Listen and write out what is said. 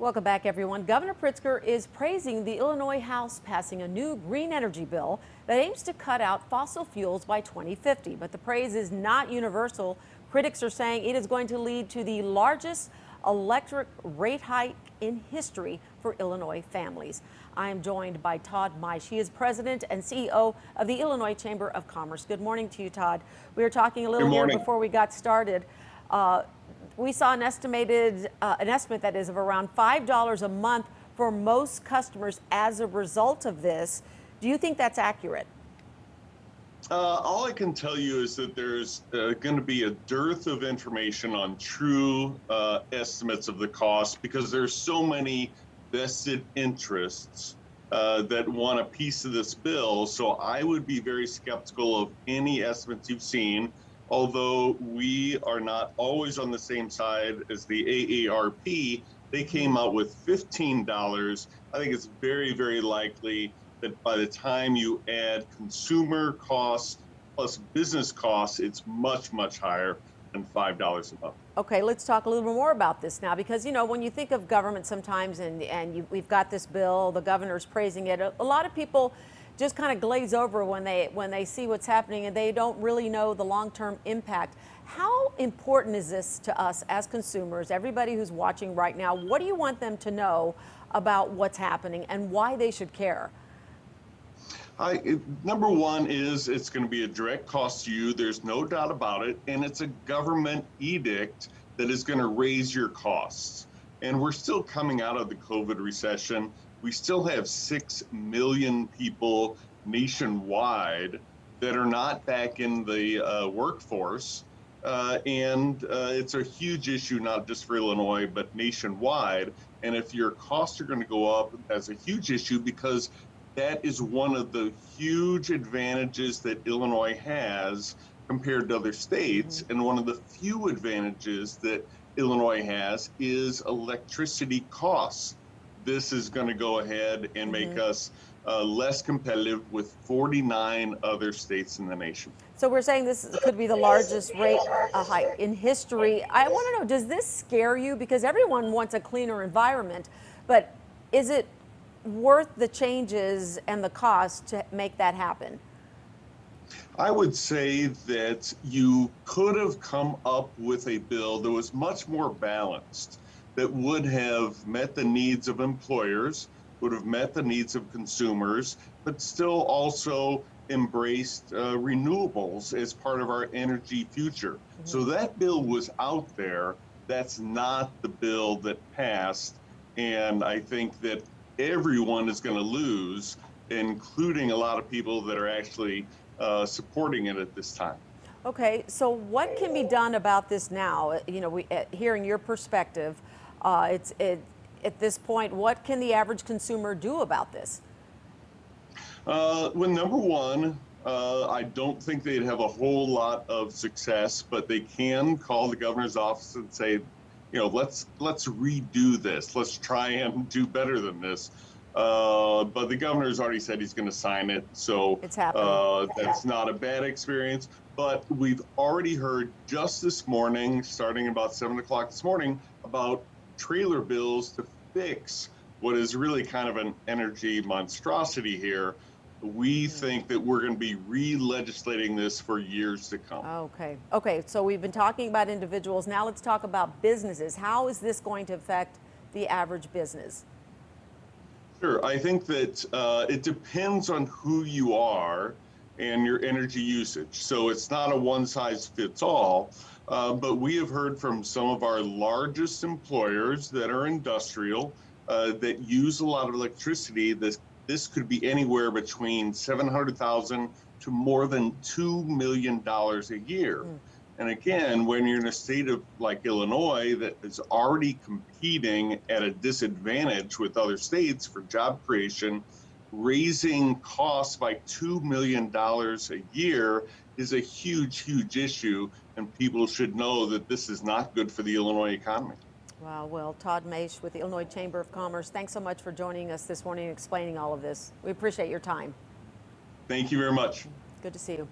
Welcome back, everyone. Governor Pritzker is praising the Illinois House passing a new green energy bill that aims to cut out fossil fuels by 2050. But the praise is not universal. Critics are saying it is going to lead to the largest electric rate hike in history for Illinois families. I am joined by Todd Maisch. He is president and CEO of the Illinois Chamber of Commerce. Good morning to you, Todd. We were talking a little here before we got started. We saw an estimate that is of around $5 a month for most customers as a result of this. Do you think that's accurate? All I can tell you is that there's going to be a dearth of information on true estimates of the cost because there's so many vested interests that want a piece of this bill. So I would be very skeptical of any estimates you've seen. Although we are not always on the same side as the AARP, they came out with $15. I think it's very, very likely that by the time you add consumer costs plus business costs, it's much, much higher than $5 a month. Okay, let's talk a little bit more about this now, because, you know, when you think of government sometimes we've got this bill, the governor's praising it, a lot of people just kind of glaze over when they see what's happening and they don't really know the long-term impact. How important is this to us as consumers, everybody who's watching right now? What do you want them to know about what's happening and why they should care? Number one is it's going to be a direct cost to you. There's no doubt about it. And it's a government edict that is going to raise your costs. And we're still coming out of the COVID recession. We still have 6 million people nationwide that are not back in the workforce. It's a huge issue, not just for Illinois, but nationwide. And if your costs are going to go up, that's a huge issue because that is one of the huge advantages that Illinois has compared to other states. And one of the few advantages that Illinois has is electricity costs. This is going to go ahead and make us less competitive with 49 other states in the nation. So we're saying this could be the largest rate hike in history. I want to know, does this scare you? Because everyone wants a cleaner environment, but is it worth the changes and the cost to make that happen? I would say that you could have come up with a bill that was much more balanced, that would have met the needs of employers, would have met the needs of consumers, but still also embraced renewables as part of our energy future. So that bill was out there. That's not the bill that passed. And I think that everyone is going to lose, including a lot of people that are actually supporting it at this time. Okay, so what can be done about this now? You know, hearing your perspective, at this point, what can the average consumer do about this? Well, number one, I don't think they'd have a whole lot of success, but they can call the governor's office and say, you know, let's redo this. Let's try and do better than this. But the governor's already said he's going to sign it, so It's happening. That's not a bad experience. But we've already heard just this morning, starting about 7 o'clock this morning, about trailer bills to fix what is really kind of an energy monstrosity here. We think that we're going to be re-legislating this for years to come. Okay, so we've been talking about individuals. Now let's talk about businesses. How is this going to affect the average business? Sure, I think that it depends on who you are and your energy usage. So it's not a one-size-fits-all, but we have heard from some of our largest employers that are industrial that use a lot of electricity. This could be anywhere between $700,000 to more than $2 million a year. And again, when you're in a state like Illinois that is already competing at a disadvantage with other states for job creation, raising costs by $2 million a year is a huge, huge issue. And people should know that this is not good for the Illinois economy. Wow, well, Todd Maisch with the Illinois Chamber of Commerce, thanks so much for joining us this morning and explaining all of this. We appreciate your time. Thank you very much. Good to see you.